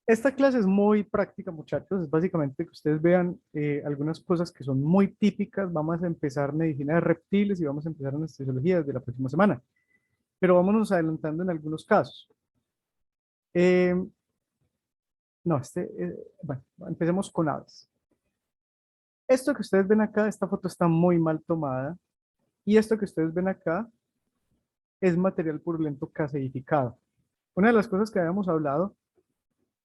Esta clase es muy práctica, muchachos. Es básicamente que ustedes vean algunas cosas que son muy típicas. Vamos a empezar medicina de reptiles y vamos a empezar anestesiología desde la próxima semana. Pero vámonos adelantando en algunos casos. Eh, no, bueno, empecemos con aves. Esto que ustedes ven acá, esta foto está muy mal tomada. Y esto que ustedes ven acá es material purulento caseificado. Una de las cosas que habíamos hablado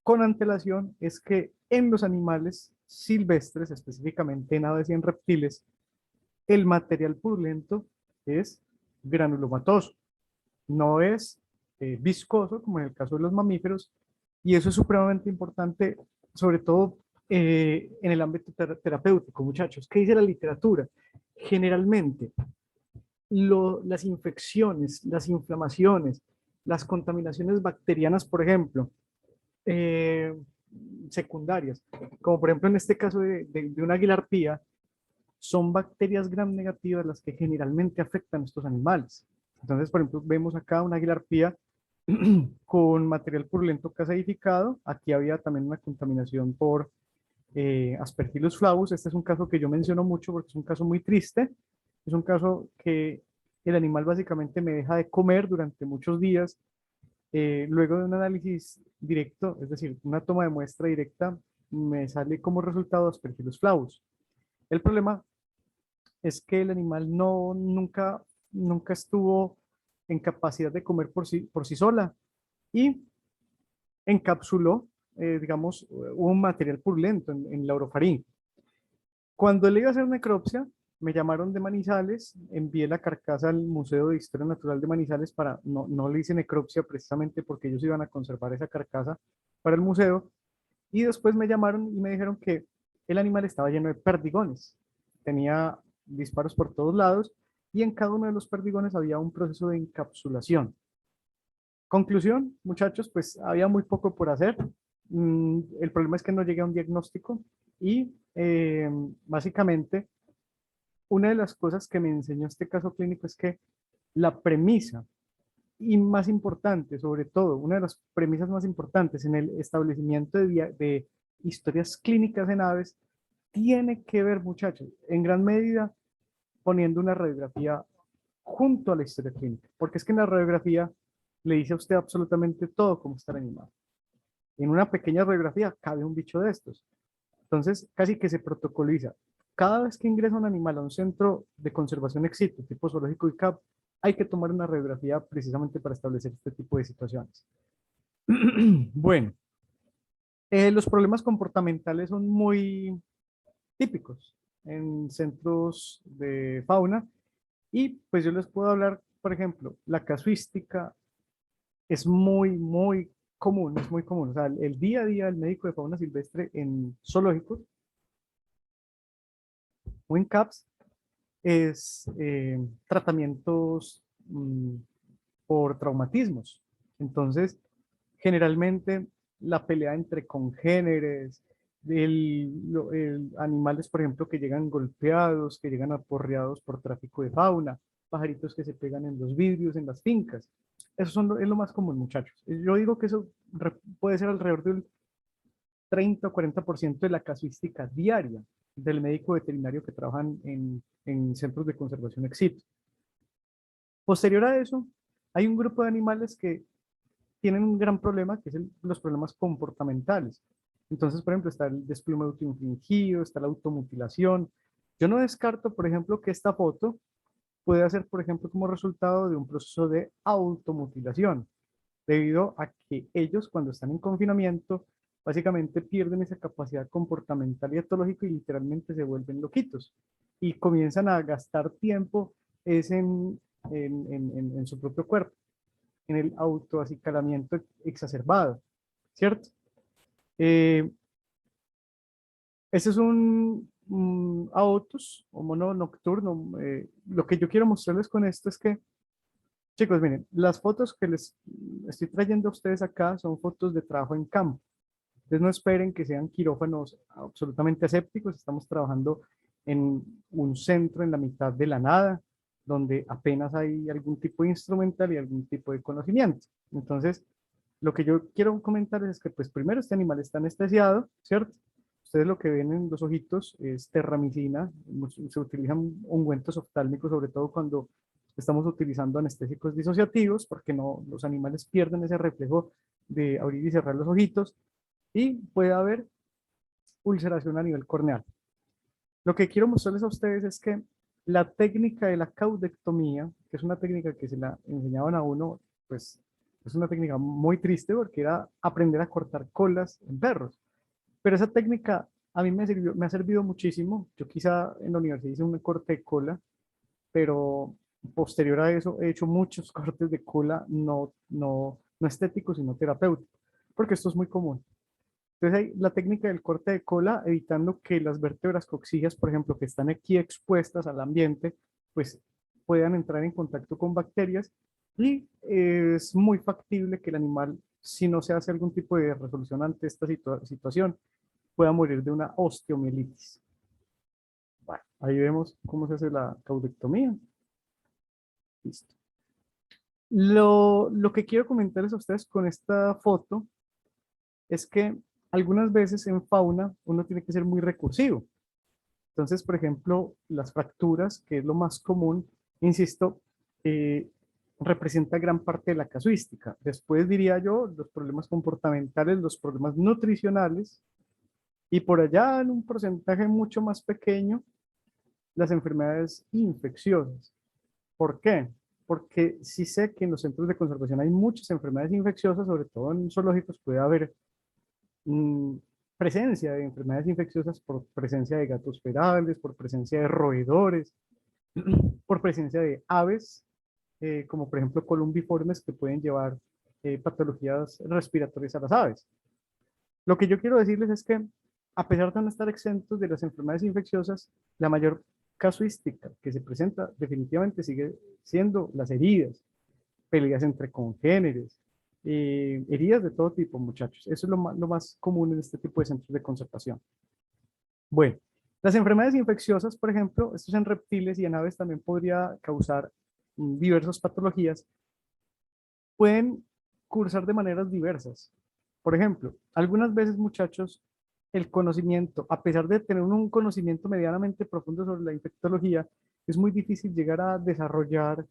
con antelación es que en los animales silvestres, específicamente en aves y en reptiles, el material purulento es granulomatoso, no es viscoso como en el caso de los mamíferos, y eso es supremamente importante, sobre todo en el ámbito terapéutico, muchachos. ¿Qué dice la literatura? Generalmente, las infecciones, las inflamaciones, las contaminaciones bacterianas, por ejemplo, eh, secundarias, como por ejemplo en este caso de una águila arpía, son bacterias gram negativas las que generalmente afectan a estos animales. Entonces, por ejemplo, vemos acá una águila arpía con material purulento caseificado. Aquí había también una contaminación por Aspergillus flavus. Este es un caso que yo menciono mucho porque es un caso muy triste. Es un caso que el animal básicamente me deja de comer durante muchos días. Luego de un análisis directo, es decir, una toma de muestra directa, me sale como resultado Aspergillus flavus. El problema es que el animal nunca estuvo en capacidad de comer por sí sola y encapsuló, digamos, un material purulento en la orofaringe. Cuando le iba a hacer necropsia, me llamaron de Manizales, envié la carcasa al Museo de Historia Natural de Manizales no le hice necropsia precisamente porque ellos iban a conservar esa carcasa para el museo, y después me llamaron y me dijeron que el animal estaba lleno de perdigones, tenía disparos por todos lados y en cada uno de los perdigones había un proceso de encapsulación. Conclusión, muchachos, pues había muy poco por hacer. El problema es que no llegué a un diagnóstico y básicamente una de las cosas que me enseñó este caso clínico es que la premisa y más importante, sobre todo, una de las premisas más importantes en el establecimiento de historias clínicas en aves tiene que ver, muchachos, en gran medida poniendo una radiografía junto a la historia clínica, porque es que en la radiografía le dice a usted absolutamente todo cómo está el animal. En una pequeña radiografía cabe un bicho de estos. Entonces, casi que se protocoliza. Cada vez que ingresa un animal a un centro de conservación ex situ, tipo zoológico y CAP, hay que tomar una radiografía precisamente para establecer este tipo de situaciones. Bueno, los problemas comportamentales son muy típicos en centros de fauna y pues yo les puedo hablar, por ejemplo, la casuística es muy común, es muy común. O sea, el día a día del médico de fauna silvestre en zoológicos o en CAPS es tratamientos por traumatismos. Entonces, generalmente la pelea entre congéneres, animales, por ejemplo, que llegan golpeados, que llegan aporreados por tráfico de fauna, pajaritos que se pegan en los vidrios, en las fincas. Es lo más común, muchachos. Yo digo que eso puede ser alrededor del 30 o 40% de la casuística diaria del médico veterinario que trabajan en centros de conservación ex situ. Posterior a eso, hay un grupo de animales que tienen un gran problema, que es los problemas comportamentales. Entonces, por ejemplo, está el desplome autoinfligido, está la automutilación. Yo no descarto, por ejemplo, que esta foto puede ser, por ejemplo, como resultado de un proceso de automutilación, debido a que ellos, cuando están en confinamiento, básicamente pierden esa capacidad comportamental y etológica y literalmente se vuelven loquitos y comienzan a gastar tiempo es en su propio cuerpo, en el autoacicalamiento exacerbado, ¿cierto? Eh, Este es un autos o mono nocturno. Lo que yo quiero mostrarles con esto es que, chicos, miren, las fotos que les estoy trayendo a ustedes acá son fotos de trabajo en campo. Entonces no esperen que sean quirófanos absolutamente asépticos. Estamos trabajando en un centro en la mitad de la nada, donde apenas hay algún tipo de instrumental y algún tipo de conocimiento. Entonces, Lo que yo quiero comentar es que, pues primero, este animal está anestesiado, ¿cierto? Ustedes lo que ven en los ojitos es terramicina, se utilizan ungüentos oftálmicos, sobre todo cuando estamos utilizando anestésicos disociativos, porque no, los animales pierden ese reflejo de abrir y cerrar los ojitos, y puede haber ulceración a nivel corneal. Lo que quiero mostrarles a ustedes es que la técnica de la caudectomía, que es una técnica que se la enseñaban a uno, pues es una técnica muy triste porque era aprender a cortar colas en perros. Pero esa técnica a mí me ha servido muchísimo. Yo quizá en la universidad hice un corte de cola, pero posterior a eso he hecho muchos cortes de cola no estéticos, sino terapéuticos, porque esto es muy común. Entonces hay la técnica del corte de cola, evitando que las vértebras coxillas, por ejemplo, que están aquí expuestas al ambiente, pues puedan entrar en contacto con bacterias y es muy factible que el animal, si no se hace algún tipo de resolución ante esta situación, pueda morir de una osteomielitis. Bueno, ahí vemos cómo se hace la caudectomía. Listo. Lo que quiero comentarles a ustedes con esta foto es que algunas veces en fauna uno tiene que ser muy recursivo. Entonces, por ejemplo, las fracturas, que es lo más común, insisto, eh, representa gran parte de la casuística. Después diría yo, los problemas comportamentales, los problemas nutricionales, y por allá en un porcentaje mucho más pequeño, las enfermedades infecciosas. ¿Por qué? Porque sí sé que en los centros de conservación hay muchas enfermedades infecciosas, sobre todo en zoológicos puede haber mm, presencia de enfermedades infecciosas por presencia de gatos ferables, por presencia de roedores, por presencia de aves, como por ejemplo columbiformes que pueden llevar patologías respiratorias a las aves. Lo que yo quiero decirles es que, a pesar de no estar exentos de las enfermedades infecciosas, la mayor casuística que se presenta definitivamente sigue siendo las heridas, peleas entre congéneres, heridas de todo tipo, muchachos. Eso es lo más común en este tipo de centros de conservación. Bueno, las enfermedades infecciosas, por ejemplo, estos en reptiles y en aves también podría causar diversas patologías, pueden cursar de maneras diversas. Por ejemplo, algunas veces, muchachos, el conocimiento, a pesar de tener un conocimiento medianamente profundo sobre la infectología, es muy difícil llegar a desarrollar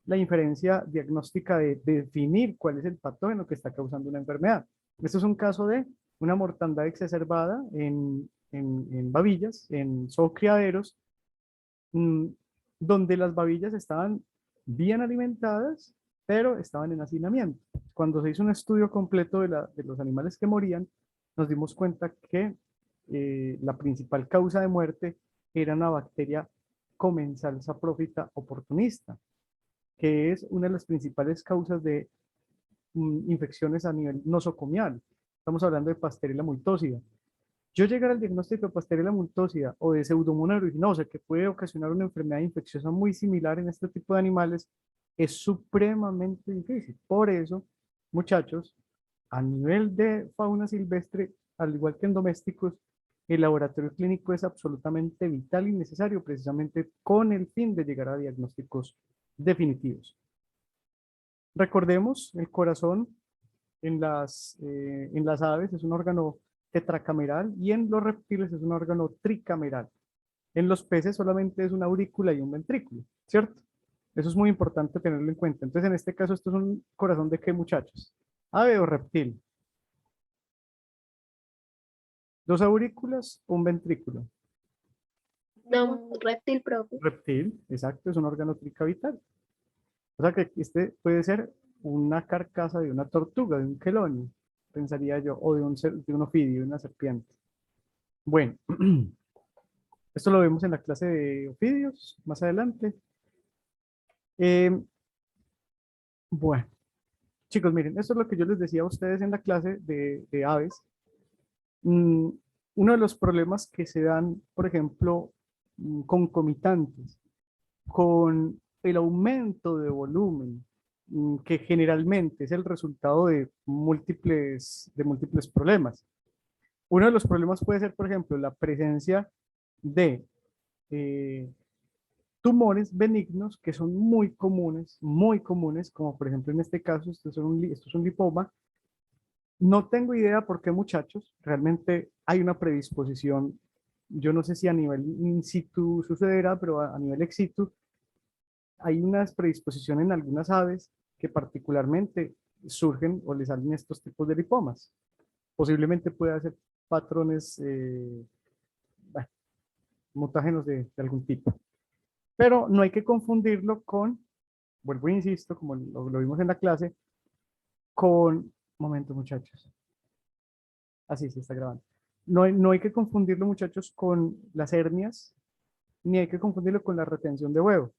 la inferencia diagnóstica de definir cuál es el patógeno que está causando una enfermedad. Esto es un caso de una mortandad exacerbada en babillas, en zoocriaderos, mm, donde las babillas estaban bien alimentadas, pero estaban en hacinamiento. Cuando se hizo un estudio completo de los animales que morían, nos dimos cuenta que la principal causa de muerte era una bacteria comensal saprófita oportunista, que es una de las principales causas de infecciones a nivel nosocomial. Estamos hablando de Pasteurella multósida. Yo llegar al diagnóstico de Pasteurella multósida o de Pseudomonas aeruginosa, que puede ocasionar una enfermedad infecciosa muy similar en este tipo de animales, es supremamente difícil. Por eso, muchachos, a nivel de fauna silvestre, al igual que en domésticos, el laboratorio clínico es absolutamente vital y necesario precisamente con el fin de llegar a diagnósticos definitivos. Recordemos, el corazón en las aves es un órgano tetracameral y en los reptiles es un órgano tricameral. En los peces solamente es una aurícula y un ventrículo, ¿cierto? Eso es muy importante tenerlo en cuenta. Entonces, en este caso, esto es un corazón de qué, muchachos? ¿Ave o reptil? ¿Dos aurículas o un ventrículo? No, reptil propio. Reptil, exacto, es un órgano tricavital. O sea que este puede ser una carcasa de una tortuga, de un quelonio, pensaría yo, o de un ofidio, de una serpiente. Bueno, esto lo vemos en la clase de ofidios más adelante. Eh, bueno, chicos, miren, esto es lo que yo les decía a ustedes en la clase de aves. Mm, Uno de los problemas que se dan, por ejemplo, concomitantes con el aumento de volumen, que generalmente es el resultado de múltiples problemas. Uno de los problemas puede ser, por ejemplo, la presencia de eh, tumores benignos que son muy comunes, como por ejemplo en este caso, esto es un lipoma, No tengo idea por qué, muchachos, realmente hay una predisposición, yo no sé si a nivel in situ sucederá, pero a nivel ex situ, hay una predisposición en algunas aves que particularmente surgen o les salen estos tipos de lipomas. Posiblemente pueda ser patrones bueno, mutágenos de algún tipo. Pero no hay que confundirlo con, vuelvo e insisto, como lo vimos en la clase, con, momento muchachos, así se está grabando. No hay que confundirlo, muchachos, con las hernias, ni hay que confundirlo con la retención de huevo.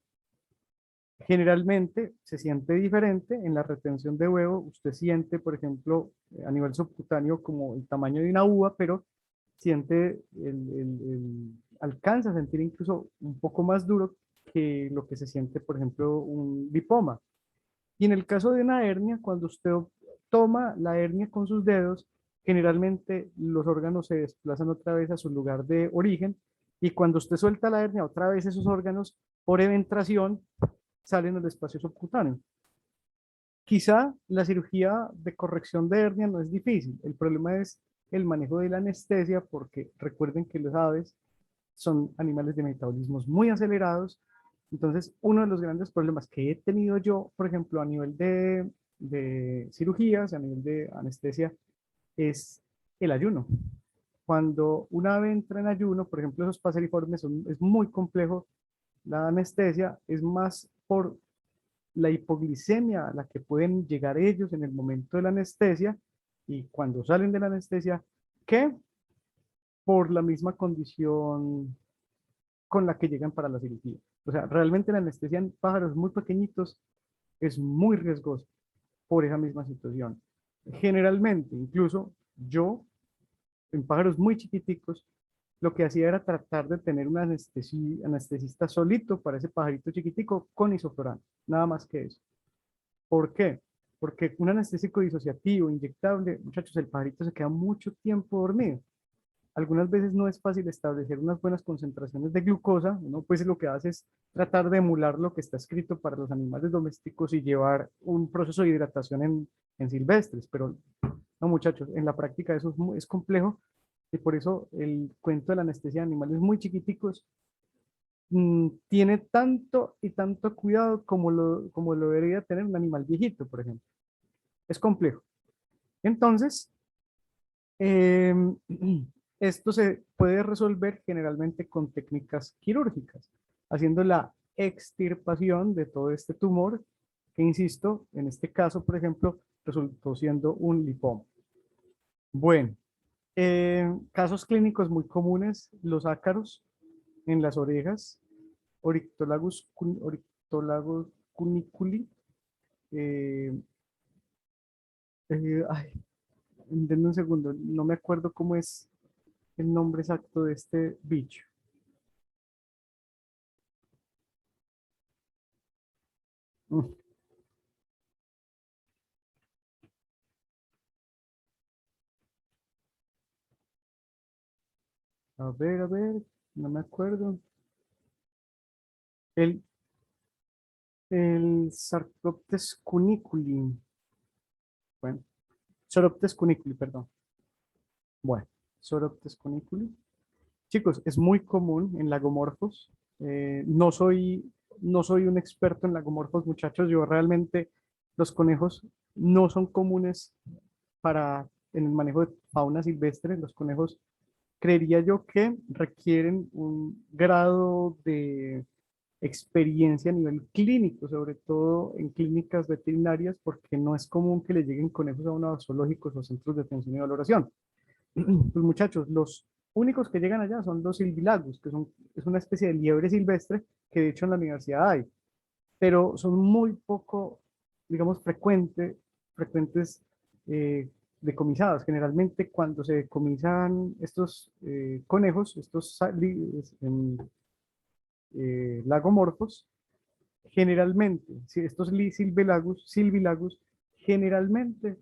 Generalmente se siente diferente en la retención de huevo. Usted siente, por ejemplo, a nivel subcutáneo como el tamaño de una uva, pero siente, alcanza a sentir incluso un poco más duro que lo que se siente, por ejemplo, un lipoma. Y en el caso de una hernia, cuando usted toma la hernia con sus dedos, generalmente los órganos se desplazan otra vez a su lugar de origen y cuando usted suelta la hernia, otra vez esos órganos, por eventración, salen del espacio subcutáneo. Quizá la cirugía de corrección de hernia no es difícil, el problema es el manejo de la anestesia porque recuerden que los aves son animales de metabolismos muy acelerados. Entonces, uno de los grandes problemas que he tenido yo, por ejemplo, a nivel de cirugías, a nivel de anestesia, es el ayuno. Cuando una ave entra en ayuno, por ejemplo, esos paseriformes, es muy complejo la anestesia, es más por la hipoglicemia a la que pueden llegar ellos en el momento de la anestesia y cuando salen de la anestesia, que por la misma condición con la que llegan para la cirugía. O sea, realmente la anestesia en pájaros muy pequeñitos es muy riesgosa por esa misma situación. Generalmente, incluso yo, en pájaros muy chiquiticos, lo que hacía era tratar de tener un anestesista solito para ese pajarito chiquitico con isoflurano, nada más que eso. ¿Por qué? Porque un anestésico disociativo, inyectable, muchachos, el pajarito se queda mucho tiempo dormido. Algunas veces no es fácil establecer unas buenas concentraciones de glucosa, uno pues lo que hace es tratar de emular lo que está escrito para los animales domésticos y llevar un proceso de hidratación en silvestres, pero no muchachos, en la práctica eso es complejo y por eso el cuento de la anestesia de animales muy chiquiticos tiene tanto y tanto cuidado como lo debería tener un animal viejito, por ejemplo. Es complejo. Entonces, em, esto se puede resolver generalmente con técnicas quirúrgicas, haciendo la extirpación de todo este tumor, que insisto, en este caso, por ejemplo, resultó siendo un lipoma. Bueno, casos clínicos muy comunes, los ácaros en las orejas, Oryctolagus cuniculi. eh, Ay, denme un segundo, no me acuerdo cómo es el nombre exacto de este bicho. Mm, a ver, no me acuerdo. El, el Sarcoptes cuniculi. Bueno, Sauroptes cuniculi, perdón. Bueno, Sauroptes cuniculi. Chicos, es muy común en lagomorfos. No soy un experto en lagomorfos, muchachos. Yo realmente los conejos no son comunes en el manejo de fauna silvestre. Los conejos, creería yo que requieren un grado de experiencia a nivel clínico, sobre todo en clínicas veterinarias, porque no es común que le lleguen conejos a unos zoológicos o centros de atención y valoración. Pues muchachos, los únicos que llegan allá son los silvilagos, es una especie de liebre silvestre que de hecho en la universidad hay, pero son muy poco, digamos, frecuentes decomisados. Generalmente cuando se decomisan estos conejos, lagomorfos, generalmente, si estos silvilagos, generalmente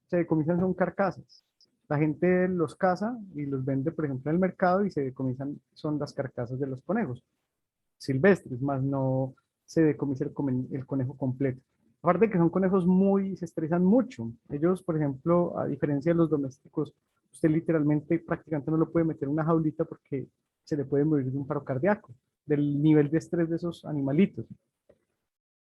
se decomisan son carcasas. La gente los caza y los vende, por ejemplo, en el mercado y se decomisan, son las carcasas de los conejos silvestres, más no se decomisa el conejo completo. Aparte de que son conejos se estresan mucho. Ellos, por ejemplo, a diferencia de los domésticos, usted literalmente prácticamente no lo puede meter en una jaulita porque se le puede morir de un paro cardíaco, del nivel de estrés de esos animalitos.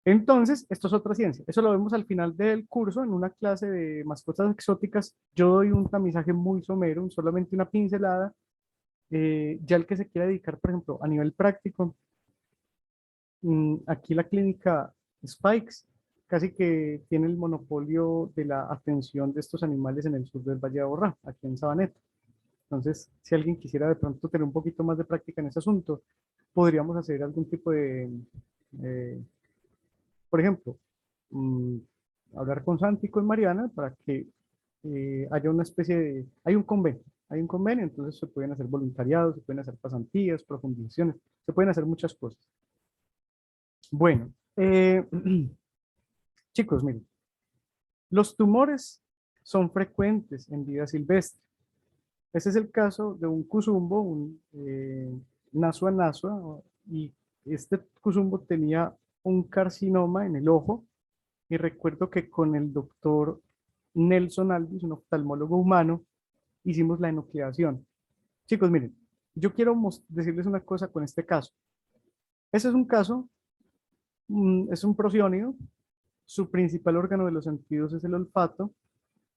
Entonces, esto es otra ciencia. Eso lo vemos al final del curso, en una clase de mascotas exóticas. Yo doy un tamizaje muy somero, solamente una pincelada. Ya el que se quiera dedicar, por ejemplo, a nivel práctico, aquí la clínica Spikes casi que tiene el monopolio de la atención de estos animales en el sur del Valle de Aburrá, aquí en Sabaneta. Entonces, si alguien quisiera de pronto tener un poquito más de práctica en ese asunto, podríamos hacer algún tipo de, eh, por ejemplo, mm, hablar con Santi y con Mariana para que haya una especie de, hay un convenio, entonces se pueden hacer voluntariados, se pueden hacer pasantías, profundizaciones, se pueden hacer muchas cosas. Bueno, chicos, miren, los tumores son frecuentes en vida silvestre. Ese es el caso de un cusumbo, un nasua nasua, y este cusumbo tenía un carcinoma en el ojo, y recuerdo que con el doctor Nelson Alvis, un oftalmólogo humano, hicimos la enucleación. Chicos, miren, yo quiero decirles una cosa con este caso. Ese es un caso, es un prosiónido, su principal órgano de los sentidos es el olfato,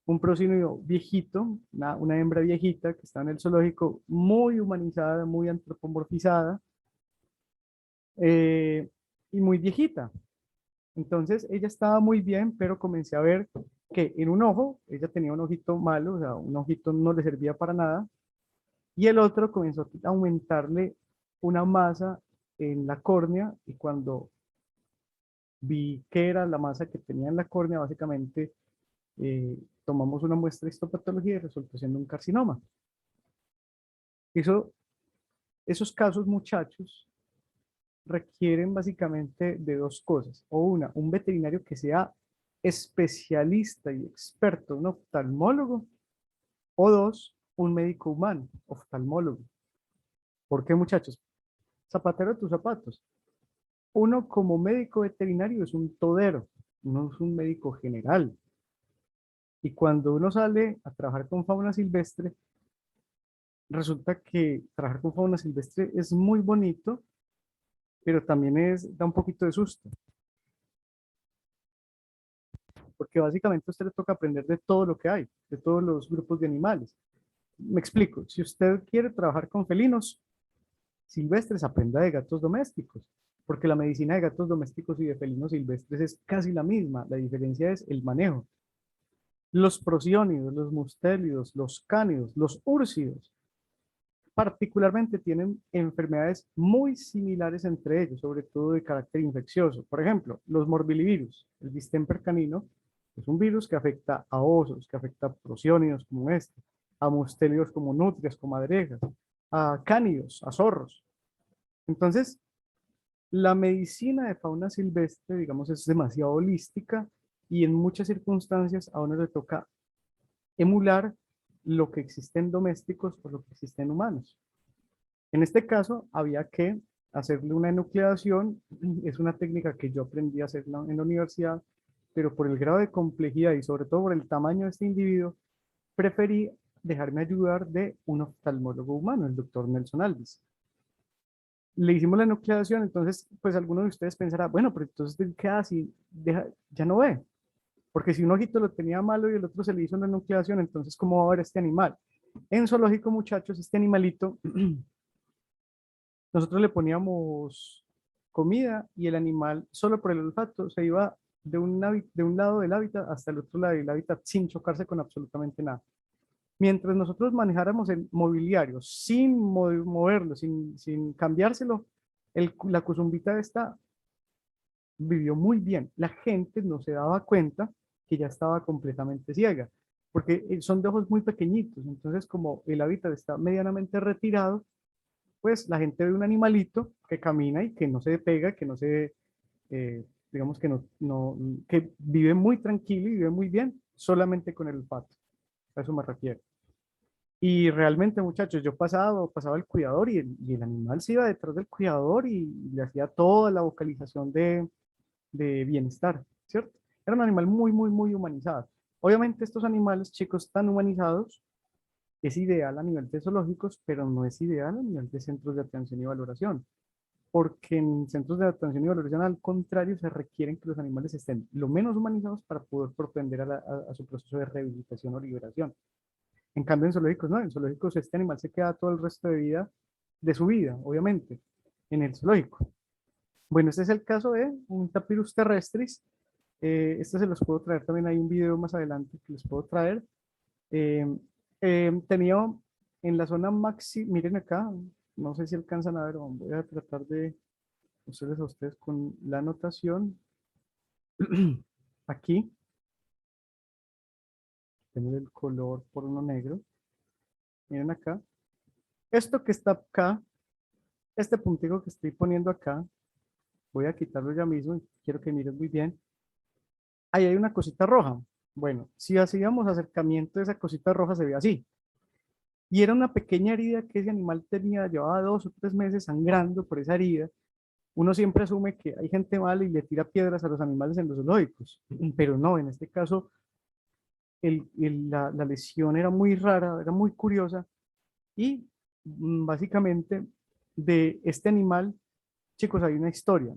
un prosidio viejito, una hembra viejita que está en el zoológico, muy humanizada, muy antropomorfizada eh, y muy viejita. Entonces ella estaba muy bien, pero comencé a ver que en un ojo, ella tenía un ojito malo, o sea, un ojito no le servía para nada, y el otro comenzó a aumentarle una masa en la córnea, y cuando vi que era la masa que tenía en la córnea, básicamente tomamos una muestra de histopatología y resultó siendo un carcinoma. Eso, esos casos, muchachos, requieren básicamente de dos cosas. O una, un veterinario que sea especialista y experto, un oftalmólogo. O dos, un médico humano, oftalmólogo. ¿Por qué, muchachos? Zapatero de tus zapatos. Uno como médico veterinario es un todero, no es un médico general. Y cuando uno sale a trabajar con fauna silvestre, resulta que trabajar con fauna silvestre es muy bonito, pero también da un poquito de susto, porque básicamente a usted le toca aprender de todo lo que hay, de todos los grupos de animales. Me explico, si usted quiere trabajar con felinos silvestres, aprenda de gatos domésticos, porque la medicina de gatos domésticos y de felinos silvestres es casi la misma, la diferencia es el manejo. Los prosiónidos, los mustélidos, los cánidos, los úrsidos, particularmente tienen enfermedades muy similares entre ellos, sobre todo de carácter infeccioso. Por ejemplo, los morbillivirus, el distemper canino, es un virus que afecta a osos, que afecta a prosiónidos como este, a mustélidos como nutrias, como adrejas, a cánidos, a zorros. Entonces, la medicina de fauna silvestre, digamos, es demasiado holística y en muchas circunstancias a uno le toca emular lo que existe en domésticos o lo que existe en humanos. En este caso, había que hacerle una enucleación. Es una técnica que yo aprendí a hacer en la universidad, pero por el grado de complejidad y sobre todo por el tamaño de este individuo, preferí dejarme ayudar de un oftalmólogo humano, el doctor Nelson Alvis. Le hicimos la enucleación, entonces, pues alguno de ustedes pensará, bueno, pero entonces, ¿qué hace? Ya no ve. Porque si un ojito lo tenía malo y el otro se le hizo una enucleación, entonces, ¿cómo va a ver este animal? En zoológico, muchachos, este animalito nosotros le poníamos comida y el animal, solo por el olfato, se iba de un lado del hábitat hasta el otro lado del hábitat sin chocarse con absolutamente nada. Mientras nosotros manejáramos el mobiliario sin moverlo, sin cambiárselo, la cuzumbita esta vivió muy bien. La gente no se daba cuenta que ya estaba completamente ciega, porque son de ojos muy pequeñitos. Entonces, como el hábitat está medianamente retirado, pues la gente ve un animalito que camina y que no se pega, que no se, digamos que que vive muy tranquilo y vive muy bien, solamente con el olfato. A eso me refiero. Y realmente, muchachos, yo pasaba el cuidador y el animal se iba detrás del cuidador y le hacía toda la vocalización de bienestar, ¿cierto? Era un animal muy, muy, muy humanizado. Obviamente estos animales, chicos, tan humanizados, es ideal a nivel de zoológicos, pero no es ideal a nivel de centros de atención y valoración, porque en centros de atención y valoración, al contrario, se requieren que los animales estén lo menos humanizados para poder propender a su proceso de rehabilitación o liberación. En cambio, en zoológicos no, en zoológicos este animal se queda todo el resto de vida, de su vida, obviamente, en el zoológico. Bueno, este es el caso de un Tapirus terrestris. Este se los puedo traer también, hay un video más adelante que les puedo traer. Eh, tenía en la zona maxi, miren acá, no sé si alcanzan a ver, voy a tratar de ustedes a ustedes con la anotación. Aquí, tengo el color por uno negro. Miren acá. Esto que está acá, este puntico que estoy poniendo acá, voy a quitarlo ya mismo y quiero que miren muy bien. Ahí hay una cosita roja. Bueno, si hacíamos acercamiento de esa cosita roja se ve así. Y era una pequeña herida que ese animal tenía, llevaba 2 o 3 meses sangrando por esa herida. Uno siempre asume que hay gente mala y le tira piedras a los animales en los zoológicos, pero no, en este caso la lesión era muy rara, era muy curiosa y básicamente de este animal, chicos, hay una historia.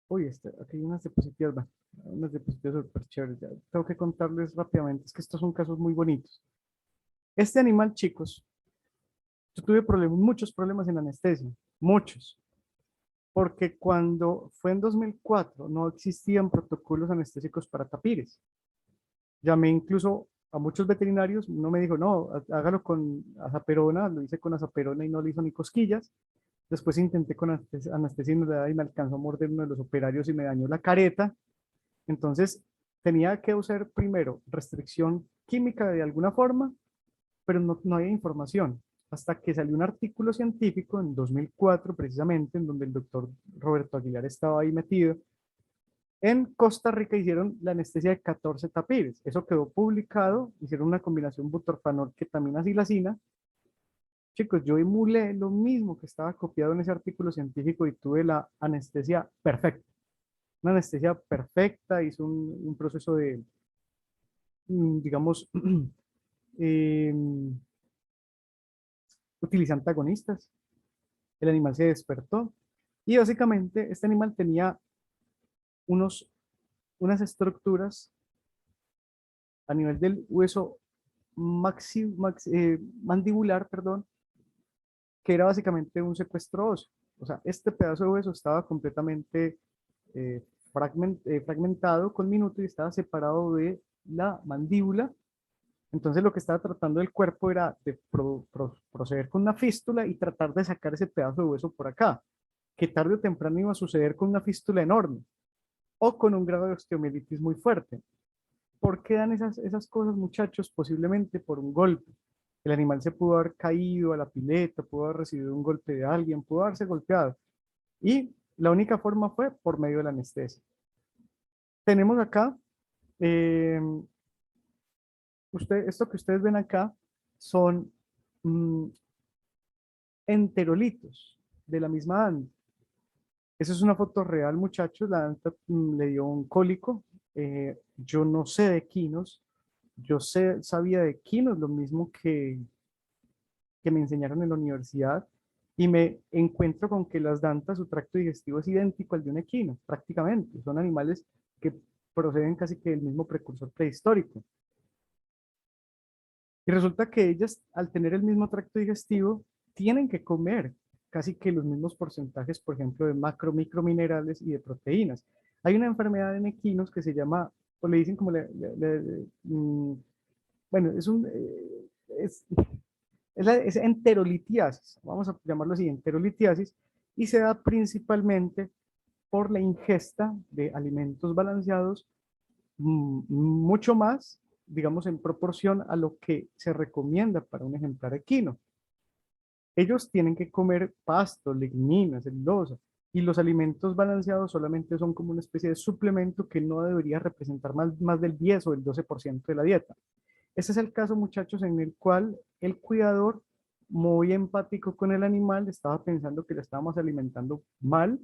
Uy, aquí hay unas diapositivas, unas diapositivas súper chéveres. Tengo que contarles rápidamente, es que estos son casos muy bonitos. Este animal, chicos, yo tuve problemas, muchos problemas en anestesia, muchos, porque cuando fue en 2004 no existían protocolos anestésicos para tapires. Llamé incluso a muchos veterinarios, uno me dijo, no, hágalo con azaperona, lo hice con azaperona y no le hizo ni cosquillas. Después intenté con anestesia y me alcanzó a morder uno de los operarios y me dañó la careta. Entonces, tenía que usar primero restricción química de alguna forma, pero no había información. Hasta que salió un artículo científico en 2004, precisamente, en donde el doctor Roberto Aguilar estaba ahí metido. En Costa Rica hicieron la anestesia de 14 tapires. Eso quedó publicado. Hicieron una combinación butorfanol, ketamina, silacina. Chicos, yo emulé lo mismo que estaba copiado en ese artículo científico y tuve la anestesia perfecta. Una anestesia perfecta, hizo un proceso de, digamos, eh, utiliza antagonistas. El animal se despertó y básicamente este animal tenía unos, unas estructuras a nivel del hueso mandibular, perdón, que era básicamente un secuestro óseo. O sea, este pedazo de hueso estaba completamente eh, fragmentado con minuto y estaba separado de la mandíbula. Entonces lo que estaba tratando el cuerpo era de proceder con una fístula y tratar de sacar ese pedazo de hueso por acá, que tarde o temprano iba a suceder con una fístula enorme o con un grado de osteomielitis muy fuerte. ¿Por qué dan esas cosas, muchachos? Posiblemente por un golpe. El animal se pudo haber caído a la pileta, pudo haber recibido un golpe de alguien, pudo haberse golpeado. Y la única forma fue por medio de la anestesia. Tenemos acá, eh, esto que ustedes ven acá son mm, enterolitos de la misma anta. Esa es una foto real, muchachos. La anta le dio un cólico. Yo no sé de quinos. Sabía de quinos, lo mismo que me enseñaron en la universidad. Y me encuentro con que las dantas, su tracto digestivo es idéntico al de un equino, prácticamente. Son animales que proceden casi que del mismo precursor prehistórico. Y resulta que ellas, al tener el mismo tracto digestivo, tienen que comer casi que los mismos porcentajes, por ejemplo, de macro, microminerales y de proteínas. Hay una enfermedad en equinos que se llama, o le dicen como, bueno, es enterolitiasis, vamos a llamarlo así, enterolitiasis, y se da principalmente por la ingesta de alimentos balanceados mucho más, digamos, en proporción a lo que se recomienda para un ejemplar equino. Ellos tienen que comer pasto, lignina, celulosa, y los alimentos balanceados solamente son como una especie de suplemento que no debería representar más del 10 o el 12% de la dieta. Ese es el caso, muchachos, en el cual el cuidador, muy empático con el animal, estaba pensando que le estábamos alimentando mal,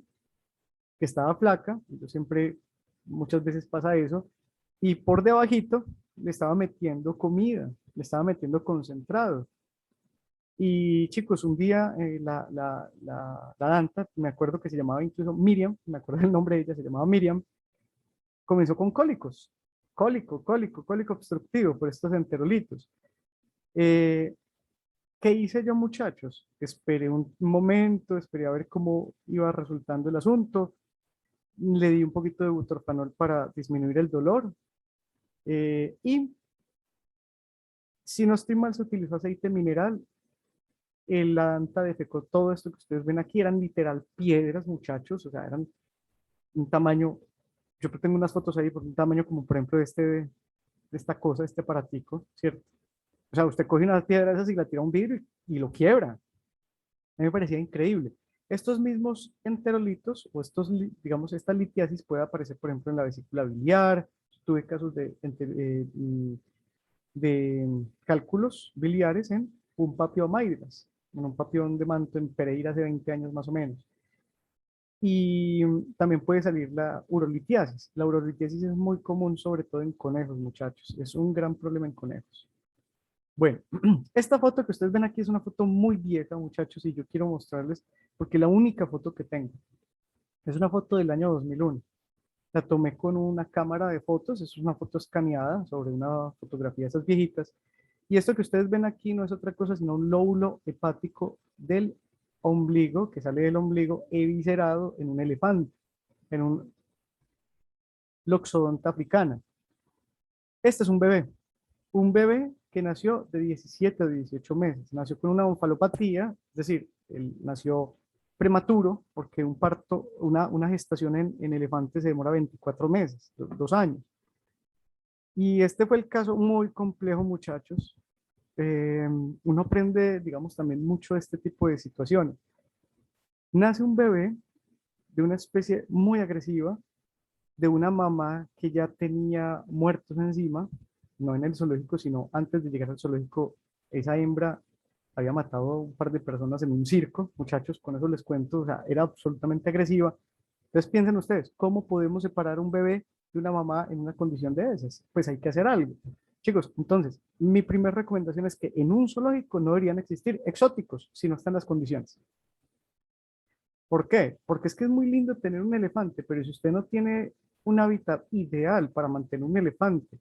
que estaba flaca. Yo siempre muchas veces pasa eso, y por debajito le estaba metiendo comida, le estaba metiendo concentrado. Y chicos, un día la Danta, me acuerdo que se llamaba incluso Miriam, me acuerdo el nombre de ella, se llamaba Miriam, comenzó con cólicos, cólico obstructivo por estos enterolitos. Eh, ¿Qué hice yo, muchachos? Esperé un momento, esperé a ver cómo iba resultando el asunto, le di un poquito de butorfanol para disminuir el dolor, y si no estoy mal, se utilizó aceite mineral. La Danta defecó todo esto que ustedes ven aquí, eran literal piedras, muchachos, o sea, eran un tamaño, yo tengo unas fotos ahí por un tamaño como por ejemplo de esta cosa, este aparatico, ¿cierto? O sea, usted coge una piedra de esas y la tira a un vidrio y lo quiebra. A mí me parecía increíble. Estos mismos enterolitos o estos, digamos, esta litiasis puede aparecer, por ejemplo, en la vesícula biliar. Tuve casos de cálculos biliares en un papiomaídas, en un papión de manto en Pereira hace 20 años más o menos. Y también puede salir la urolitiasis. La urolitiasis es muy común, sobre todo en conejos, muchachos. Es un gran problema en conejos. Bueno, esta foto que ustedes ven aquí es una foto muy vieja, muchachos, y yo quiero mostrarles, porque la única foto que tengo es una foto del año 2001. La tomé con una cámara de fotos, es una foto escaneada sobre una fotografía de esas viejitas. Y esto que ustedes ven aquí no es otra cosa sino un lóbulo hepático del ombligo, que sale del ombligo eviscerado en un elefante, en un Loxodonta africana. Este es un bebé que nació de 17 a 18 meses, nació con una onfalopatía, es decir, él nació prematuro, porque un parto, una gestación en elefantes se demora 24 meses, 2 años. Y este fue el caso muy complejo, muchachos. Uno aprende, digamos, también mucho de este tipo de situaciones. Nace un bebé de una especie muy agresiva, de una mamá que ya tenía muertos encima, no en el zoológico, sino antes de llegar al zoológico, esa hembra había matado a un par de personas en un circo, muchachos, con eso les cuento, o sea, era absolutamente agresiva. Entonces piensen ustedes, ¿cómo podemos separar un bebé de una mamá en una condición de esas? Pues hay que hacer algo. Chicos, entonces, mi primera recomendación es que en un zoológico no deberían existir exóticos si no están las condiciones. ¿Por qué? Porque es que es muy lindo tener un elefante, pero si usted no tiene un hábitat ideal para mantener un elefante,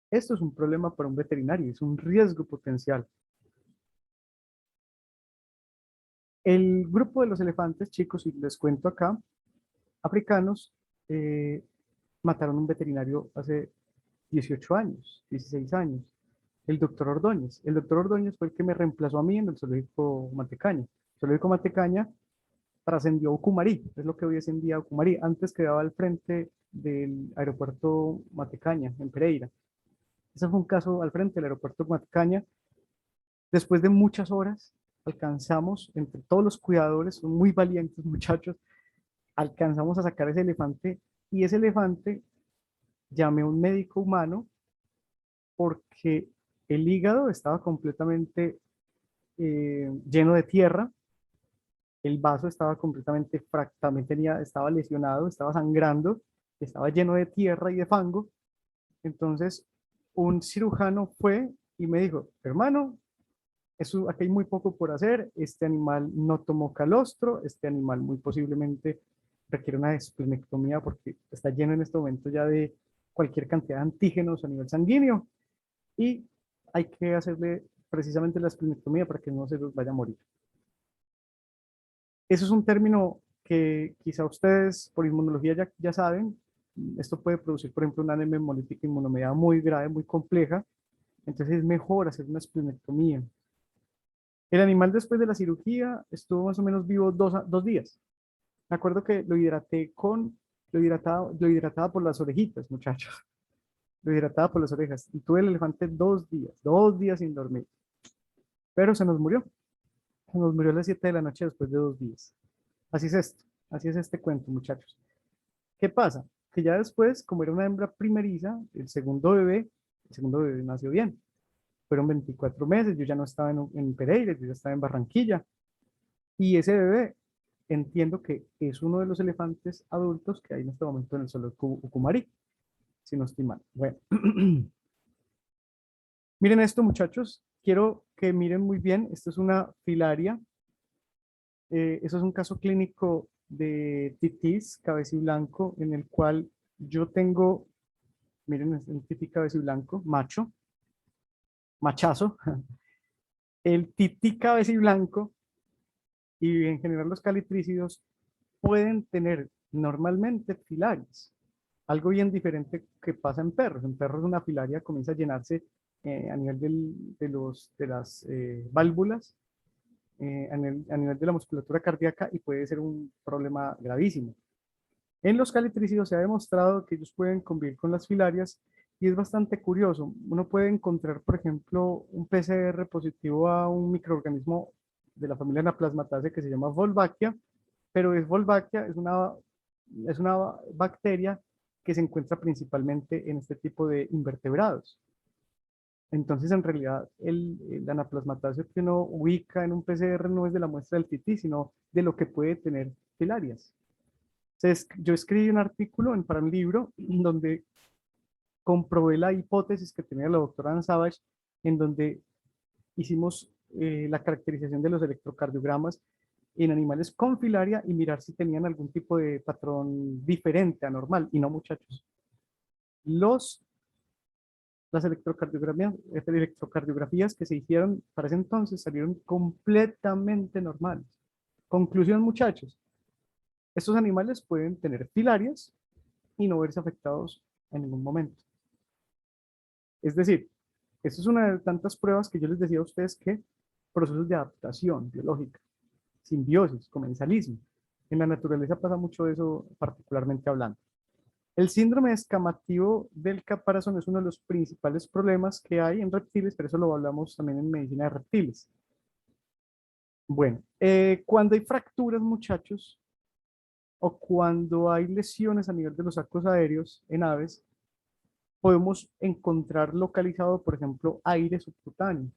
esto es un problema para un veterinario, es un riesgo potencial. El grupo de los elefantes, chicos, y les cuento acá, africanos, eh, mataron un veterinario hace 18 años, 16 años, el doctor Ordóñez. El doctor Ordóñez fue el que me reemplazó a mí en el zoológico Matecaña. El zoológico Matecaña trascendió Ucumarí, es lo que hoy es en día Ucumarí. Antes quedaba al frente del aeropuerto Matecaña, en Pereira. Ese fue un caso al frente del aeropuerto Matecaña. Después de muchas horas, alcanzamos, entre todos los cuidadores, son muy valientes muchachos, alcanzamos a sacar ese elefante y ese elefante llamé a un médico humano porque el hígado estaba completamente lleno de tierra, el vaso estaba completamente también estaba lesionado, estaba sangrando, estaba lleno de tierra y de fango. Entonces, un cirujano fue y me dijo, hermano, aquí hay muy poco por hacer, este animal no tomó calostro, este animal muy posiblemente requiere una esplenectomía porque está lleno en este momento ya de cualquier cantidad de antígenos a nivel sanguíneo y hay que hacerle precisamente la esplenectomía para que no se los vaya a morir. Eso es un término que quizá ustedes por inmunología ya saben. Esto puede producir, por ejemplo, una anemia hemolítica inmunomediada muy grave, muy compleja. Entonces es mejor hacer una esplenectomía. El animal después de la cirugía estuvo más o menos vivo 2 días. Me acuerdo que lo hidrataba por las orejitas, muchachos. Lo hidrataba por las orejas. Y tuve el elefante 2 días sin dormir. Pero se nos murió. Se nos murió a las 7 de la noche después de 2 días. Así es esto. Así es este cuento, muchachos. ¿Qué pasa? Que ya después, como era una hembra primeriza, el segundo bebé nació bien. Fueron 24 meses, yo ya no estaba en Pereira, yo ya estaba en Barranquilla. Y ese bebé entiendo que es uno de los elefantes adultos que hay en este momento en el zoológico Ucumari, si no estoy mal. Bueno, miren esto, muchachos. Quiero que miren muy bien. Esto es una filaria. Eso es un caso clínico de titis cabeciblanco en el cual yo tengo, miren, es un tití cabeciblanco, macho, machazo. El tití cabeciblanco y en general los calitrícidos pueden tener normalmente filarias. Algo bien diferente que pasa en perros. En perros una filaria comienza a llenarse a nivel de las válvulas, a nivel de la musculatura cardíaca y puede ser un problema gravísimo. En los calitrícidos se ha demostrado que ellos pueden convivir con las filarias y es bastante curioso. Uno puede encontrar, por ejemplo, un PCR positivo a un microorganismo de la familia Anaplasmataceae que se llama Wolbachia, pero es Wolbachia, es una bacteria que se encuentra principalmente en este tipo de invertebrados. Entonces, en realidad, el anaplasmatáceo que uno ubica en un PCR no es de la muestra del tití, sino de lo que puede tener filarias. Entonces, yo escribí un artículo para un libro donde comprobé la hipótesis que tenía la doctora Ann Savage, en donde hicimos la caracterización de los electrocardiogramas en animales con filaria y mirar si tenían algún tipo de patrón diferente, anormal. Y no, muchachos. Los, las electrocardiografías que se hicieron para ese entonces salieron completamente normales. Conclusión, muchachos. Estos animales pueden tener filarias y no verse afectados en ningún momento. Es decir, esta es una de tantas pruebas que yo les decía a ustedes que procesos de adaptación biológica, simbiosis, comensalismo. En la naturaleza pasa mucho eso, particularmente hablando. El síndrome escamativo del caparazón es uno de los principales problemas que hay en reptiles, pero eso lo hablamos también en medicina de reptiles. Bueno, cuando hay fracturas, muchachos, o cuando hay lesiones a nivel de los sacos aéreos en aves, podemos encontrar localizado, por ejemplo, aire subcutáneo.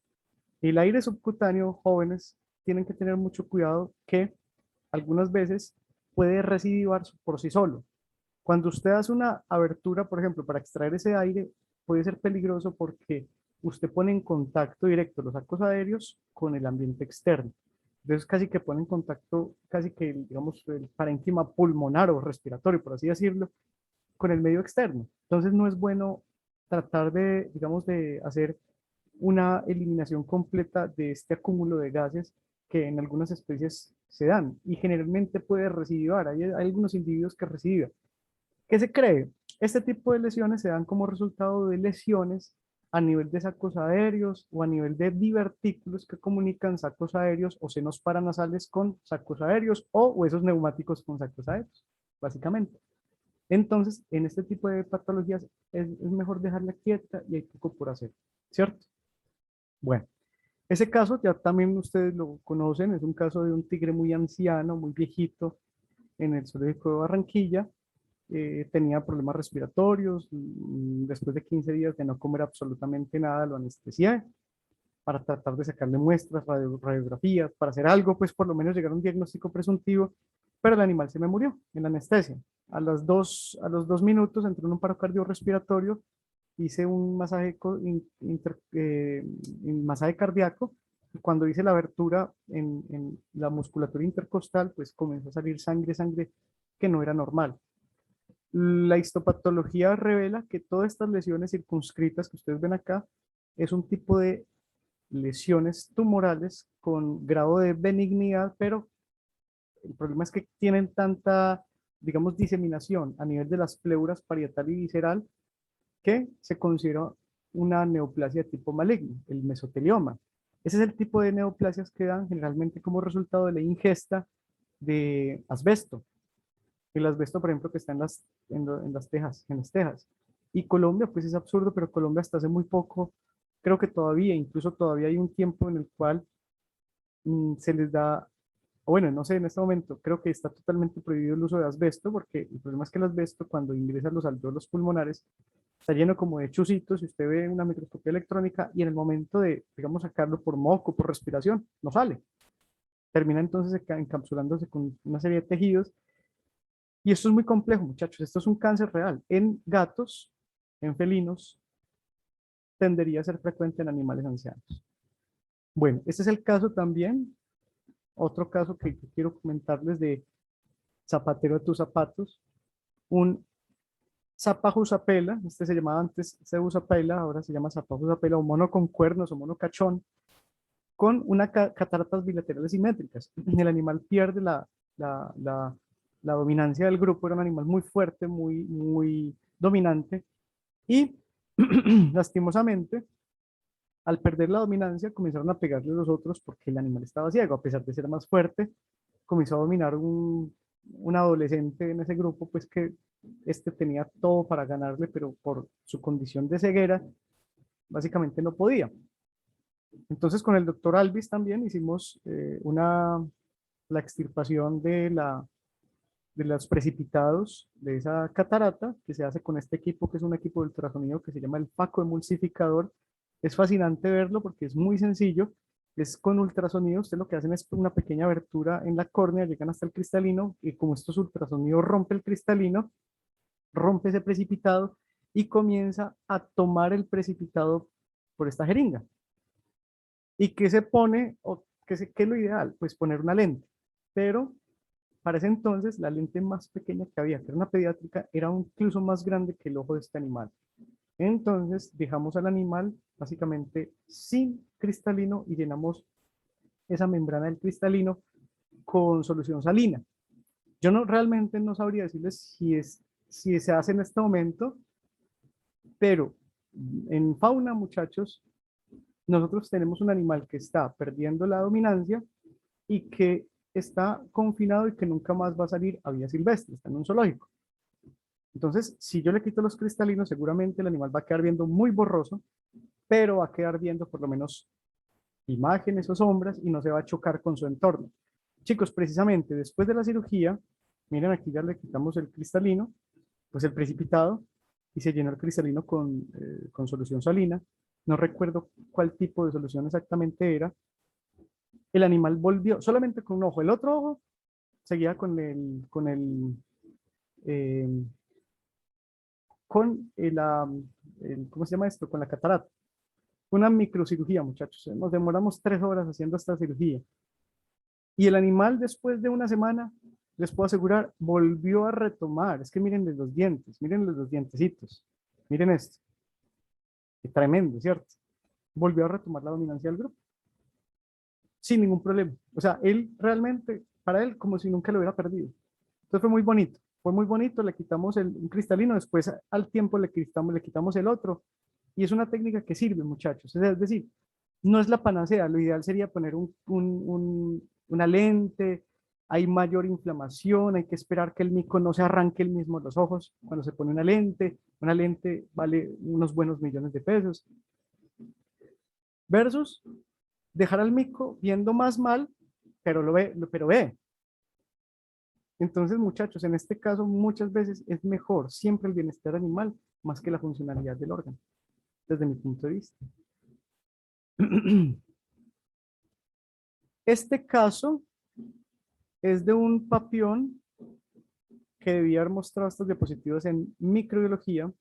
El aire subcutáneo, jóvenes, tienen que tener mucho cuidado que algunas veces puede residuar por sí solo. Cuando usted hace una abertura, por ejemplo, para extraer ese aire, puede ser peligroso porque usted pone en contacto directo los sacos aéreos con el ambiente externo. Entonces casi que pone en contacto, casi que, digamos, el parénquima pulmonar o respiratorio, por así decirlo, con el medio externo. Entonces no es bueno tratar de, digamos, de hacer una eliminación completa de este acúmulo de gases que en algunas especies se dan y generalmente puede residuar. Hay algunos individuos que reciben. ¿Qué se cree? Este tipo de lesiones se dan como resultado de lesiones a nivel de sacos aéreos o a nivel de divertículos que comunican sacos aéreos o senos paranasales con sacos aéreos o huesos neumáticos con sacos aéreos, básicamente. Entonces, en este tipo de patologías es mejor dejarla quieta y hay poco por hacer, ¿cierto? Bueno, ese caso ya también ustedes lo conocen, es un caso de un tigre muy anciano, muy viejito, en el zoológico de Barranquilla. Tenía problemas respiratorios, después de 15 días de no comer absolutamente nada, lo anestesié para tratar de sacarle muestras, radiografías, para hacer algo, pues por lo menos llegar a un diagnóstico presuntivo, pero el animal se me murió en la anestesia. A los 2 minutos entró en un paro cardiorrespiratorio, hice un masaje, masaje cardíaco, y cuando hice la abertura en la musculatura intercostal, pues comenzó a salir sangre que no era normal. La histopatología revela que todas estas lesiones circunscritas que ustedes ven acá es un tipo de lesiones tumorales con grado de benignidad, pero el problema es que tienen tanta, digamos, diseminación a nivel de las pleuras parietal y visceral que se considera una neoplasia de tipo maligno, el mesotelioma. Ese es el tipo de neoplasias que dan generalmente como resultado de la ingesta de asbesto. El asbesto, por ejemplo, que está en las tejas, en las tejas. Y Colombia, pues es absurdo, pero Colombia hasta hace muy poco, creo que todavía, incluso todavía hay un tiempo en el cual se les da, o bueno, no sé, en este momento creo que está totalmente prohibido el uso de asbesto, porque el problema es que el asbesto cuando ingresa a los alveolos pulmonares está lleno como de chuzitos, si usted ve una microscopía electrónica y en el momento de, digamos, sacarlo por moco, por respiración, no sale. termina entonces encapsulándose con una serie de tejidos. Y esto es muy complejo, muchachos. Esto es un cáncer real. En gatos, en felinos, tendería a ser frecuente en animales ancianos. Bueno, este es el caso también. Otro caso que quiero comentarles de zapatero de tus zapatos. Un Zapajusapela, este se llamaba antes Zeusapela, ahora se llama Zapajusapela, o mono con cuernos o mono cachón, con una cataratas bilaterales simétricas. El animal pierde la, la, la dominancia del grupo, era un animal muy fuerte, muy dominante, y lastimosamente, al perder la dominancia, comenzaron a pegarle a los otros porque el animal estaba ciego, a pesar de ser más fuerte, comenzó a dominar un adolescente en ese grupo, pues que este tenía todo para ganarle, pero por su condición de ceguera, básicamente no podía. Entonces con el doctor Alvis también hicimos la extirpación de los precipitados de esa catarata, que se hace con este equipo, que es un equipo de ultrasonido que se llama el Faco emulsificador. Es fascinante verlo porque es muy sencillo. Es con ultrasonido, ustedes lo que hacen es una pequeña abertura en la córnea, llegan hasta el cristalino, y como estos ultrasonidos rompe el cristalino, rompe ese precipitado y comienza a tomar el precipitado por esta jeringa. ¿Y qué se pone, o qué es lo ideal? Pues poner una lente. Pero para ese entonces, la lente más pequeña que había, que era una pediátrica, era incluso más grande que el ojo de este animal. Entonces, dejamos al animal básicamente sin cristalino y llenamos esa membrana del cristalino con solución salina. Yo realmente no sabría decirles si se hace en este momento, pero en fauna, muchachos, nosotros tenemos un animal que está perdiendo la dominancia y que está confinado y que nunca más va a salir a vía silvestre, está en un zoológico. Entonces, si yo le quito los cristalinos, seguramente el animal va a quedar viendo muy borroso, pero va a quedar viendo por lo menos imágenes o sombras y no se va a chocar con su entorno. Chicos, precisamente después de la cirugía, miren aquí ya le quitamos el cristalino, pues el precipitado, y se llenó el cristalino con solución salina. No recuerdo cuál tipo de solución exactamente era. El animal volvió solamente con un ojo. El otro ojo seguía eh, ¿cómo se llama esto? Con la catarata. Una microcirugía, muchachos. Nos demoramos 3 horas haciendo esta cirugía. Y el animal, después de una semana, les puedo asegurar, volvió a retomar. Es que mírenle los dientes, mírenle los dientecitos. Miren esto. Es tremendo, ¿cierto? Volvió a retomar la dominancia del grupo. Sin ningún problema. O sea, él realmente, para él, como si nunca lo hubiera perdido. Entonces fue muy bonito. Fue muy bonito, le quitamos un cristalino, después al tiempo le quitamos el otro. Y es una técnica que sirve, muchachos. Es decir, no es la panacea. Lo ideal sería poner una lente, hay mayor inflamación, hay que esperar que el mico no se arranque el mismo los ojos cuando se pone una lente vale unos buenos millones de pesos, versus dejar al mico viendo más mal, pero ve. Entonces, muchachos, en este caso muchas veces es mejor siempre el bienestar animal más que la funcionalidad del órgano, desde mi punto de vista. Este caso es de un papión que debía haber mostrado estas diapositivas en microbiología,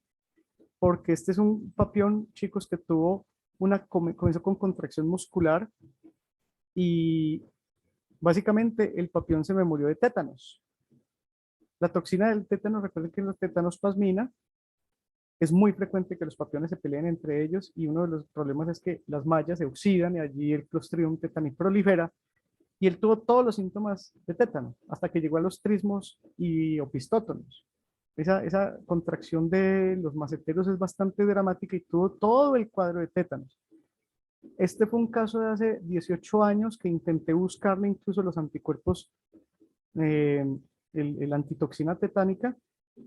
porque este es un papión, chicos, que comenzó con contracción muscular y básicamente el papión se me murió de tétanos. La toxina del tétano, recuerden que los tétanos plasmina, es muy frecuente que los papiones se peleen entre ellos y uno de los problemas es que las mallas se oxidan y allí el Clostridium tetani prolifera y él tuvo todos los síntomas de tétano hasta que llegó a los trismos y opistótonos. Esa contracción de los maceteros es bastante dramática y tuvo todo el cuadro de tétanos. Este fue un caso de hace 18 años que intenté buscarle incluso los anticuerpos, eh, el antitoxina tetánica,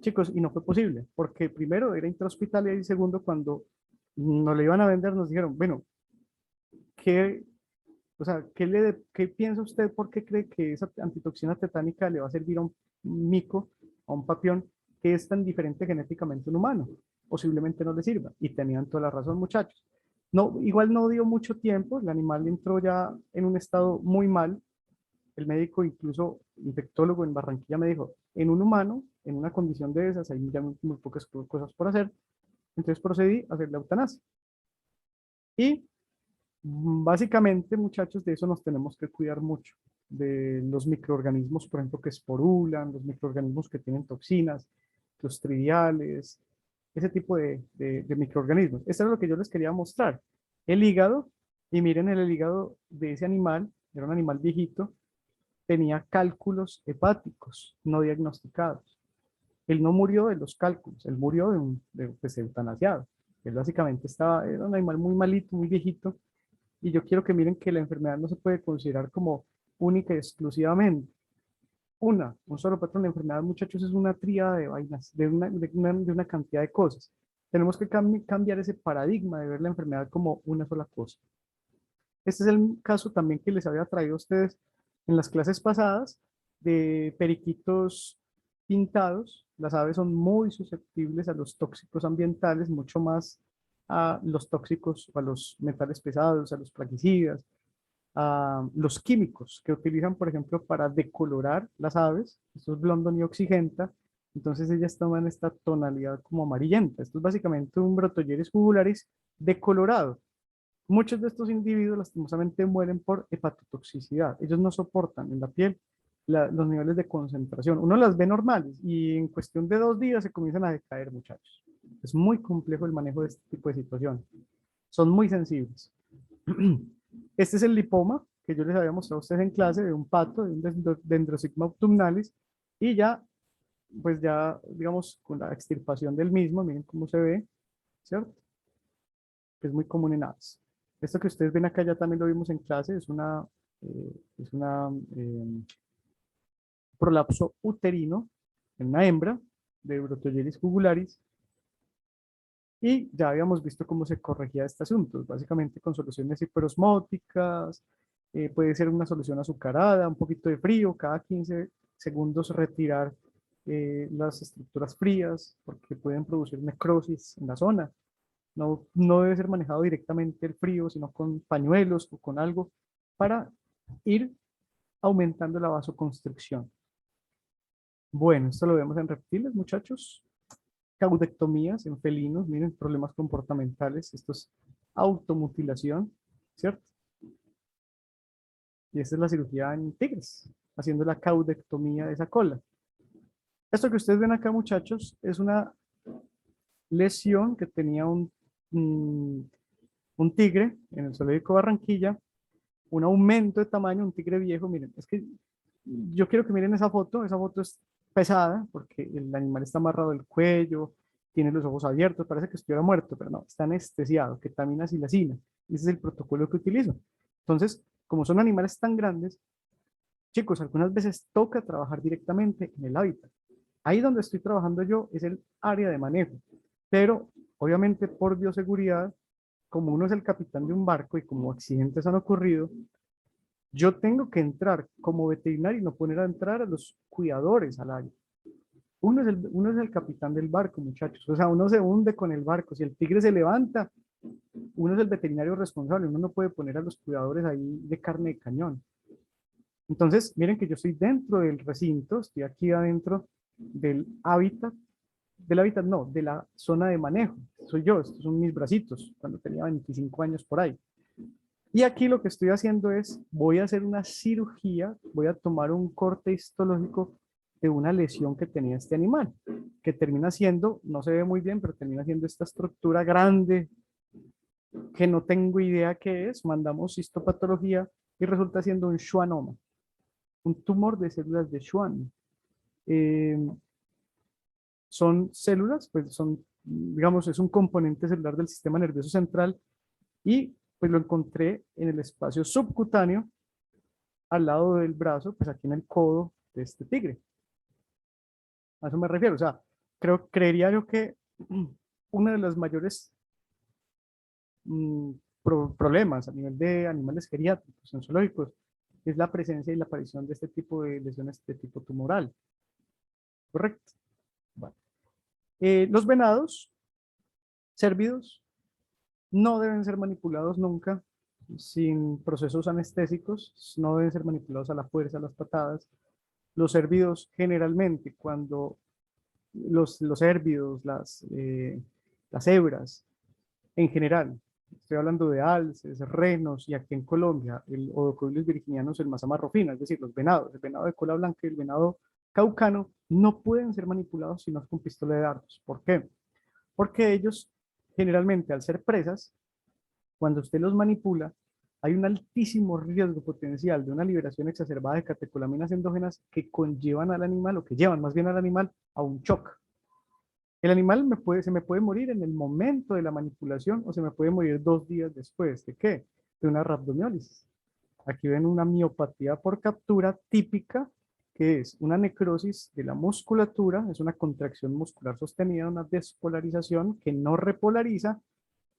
chicos, y no fue posible, porque primero era intrahospitalario y segundo, cuando nos le iban a vender, nos dijeron, bueno, ¿qué, o sea, qué piensa usted? ¿Por qué cree que esa antitoxina tetánica le va a servir a un mico, a un papión, que es tan diferente genéticamente a un humano? Posiblemente no le sirva. Y tenían toda la razón, muchachos. No, igual no dio mucho tiempo, el animal entró ya en un estado muy mal, El médico, incluso infectólogo en Barranquilla, me dijo, en un humano, en una condición de esas, hay ya muy pocas cosas por hacer, entonces procedí a hacer la eutanasia. Y básicamente, muchachos, de eso nos tenemos que cuidar mucho, de los microorganismos, por ejemplo, que esporulan, los microorganismos que tienen toxinas, los triviales, ese tipo de microorganismos. Eso es lo que yo les quería mostrar. El hígado, y miren el hígado de ese animal, era un animal viejito, tenía cálculos hepáticos no diagnosticados. Él no murió de los cálculos, él murió pues, eutanasiado. Él básicamente era un animal muy malito, muy viejito, y yo quiero que miren que la enfermedad no se puede considerar como única y exclusivamente. Un solo patrón de enfermedad, muchachos, es una tríada de vainas, de una cantidad de cosas. Tenemos que cambiar ese paradigma de ver la enfermedad como una sola cosa. Este es el caso también que les había traído a ustedes en las clases pasadas de periquitos pintados. Las aves son muy susceptibles a los tóxicos ambientales, mucho más a los tóxicos, a los metales pesados, a los plaguicidas, a los químicos que utilizan, por ejemplo, para decolorar las aves. Esto es blondon y oxigenta. Entonces ellas toman esta tonalidad como amarillenta. Esto es básicamente un Brotoyeris jugularis decolorado. Muchos de estos individuos lastimosamente mueren por hepatotoxicidad. Ellos no soportan en la piel los niveles de concentración. Uno las ve normales y en cuestión de 2 días se comienzan a decaer, muchachos. Es muy complejo el manejo de este tipo de situación. Son muy sensibles. Este es el lipoma que yo les había mostrado a ustedes en clase de un pato, de un Dendrosigma autumnalis, y ya, pues ya, digamos, con la extirpación del mismo, miren cómo se ve, ¿cierto? Que es muy común en aves. Esto que ustedes ven acá ya también lo vimos en clase, es una prolapso uterino en una hembra de Brotoyeris jugularis, y ya habíamos visto cómo se corregía este asunto, básicamente con soluciones hiperosmóticas, puede ser una solución azucarada, un poquito de frío, cada 15 segundos retirar las estructuras frías, porque pueden producir necrosis en la zona. No debe ser manejado directamente el frío, sino con pañuelos o con algo para ir aumentando la vasoconstricción. Bueno, esto lo vemos en reptiles, muchachos. Caudectomías en felinos, miren, problemas comportamentales. Esto es automutilación, ¿cierto? Y esta es la cirugía en tigres, haciendo la caudectomía de esa cola. Esto que ustedes ven acá, muchachos, es una lesión que tenía un tigre en el zoológico Barranquilla, un aumento de tamaño, un tigre viejo. Miren, es que yo quiero que miren esa foto es pesada porque el animal está amarrado del cuello, tiene los ojos abiertos, parece que estuviera muerto, pero no, está anestesiado, ketamina, silacina. Ese es el protocolo que utilizo. Entonces, como son animales tan grandes, chicos, algunas veces toca trabajar directamente en el hábitat. Ahí donde estoy trabajando yo es el área de manejo, pero obviamente por bioseguridad, como uno es el capitán de un barco y como accidentes han ocurrido, yo tengo que entrar como veterinario y no poner a entrar a los cuidadores al área. Uno es el capitán del barco, muchachos. O sea, uno se hunde con el barco. Si el tigre se levanta, uno es el veterinario responsable. Uno no puede poner a los cuidadores ahí de carne de cañón. Entonces, miren que yo estoy dentro del recinto, estoy aquí adentro del hábitat no, de la zona de manejo. Soy yo, estos son mis bracitos, cuando tenía 25 años por ahí. Y aquí lo que estoy haciendo es, voy a hacer una cirugía, voy a tomar un corte histológico de una lesión que tenía este animal, que termina siendo, no se ve muy bien, pero termina siendo esta estructura grande que no tengo idea qué es. Mandamos histopatología y resulta siendo un schwannoma, un tumor de células de Schwann. Eh, Son células, pues son, digamos, es un componente celular del sistema nervioso central, y pues lo encontré en el espacio subcutáneo al lado del brazo, pues aquí en el codo de este tigre. A eso me refiero. O sea, creería yo que uno de los mayores problemas a nivel de animales geriátricos, en zoológicos, es la presencia y la aparición de este tipo de lesiones de tipo tumoral. ¿Correcto? Bueno. Los venados cérvidos no deben ser manipulados nunca. sin procesos anestésicos, no deben ser manipulados a la fuerza, a las patadas. Los hérbidos generalmente, cuando los hérbidos, las hebras, en general, estoy hablando de alces, renos, y aquí en Colombia, el Odocoides virginianus, el mazamorro fino, es decir, los venados, el venado de cola blanca y el venado caucano, no pueden ser manipulados si no es con pistola de dardos. ¿Por qué? Porque ellos, generalmente, al ser presas, cuando usted los manipula, hay un altísimo riesgo potencial de una liberación exacerbada de catecolaminas endógenas que conllevan al animal, o que llevan más bien al animal, a un shock. El animal se me puede morir en el momento de la manipulación o se me puede morir 2 días después. ¿De qué? De una rhabdomiólisis. Aquí ven una miopatía por captura típica, que es una necrosis de la musculatura, es una contracción muscular sostenida, una despolarización que no repolariza,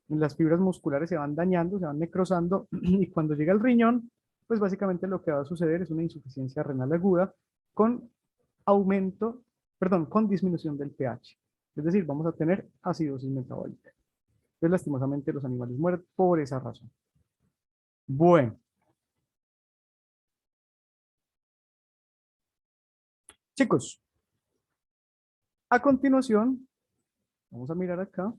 las fibras musculares se van dañando, se van necrosando, y cuando llega el riñón, pues básicamente lo que va a suceder es una insuficiencia renal aguda con aumento, perdón, con disminución del pH. Es decir, vamos a tener acidosis metabólica. Entonces, lastimosamente, los animales mueren por esa razón. Bueno, chicos, a continuación, vamos a mirar acá.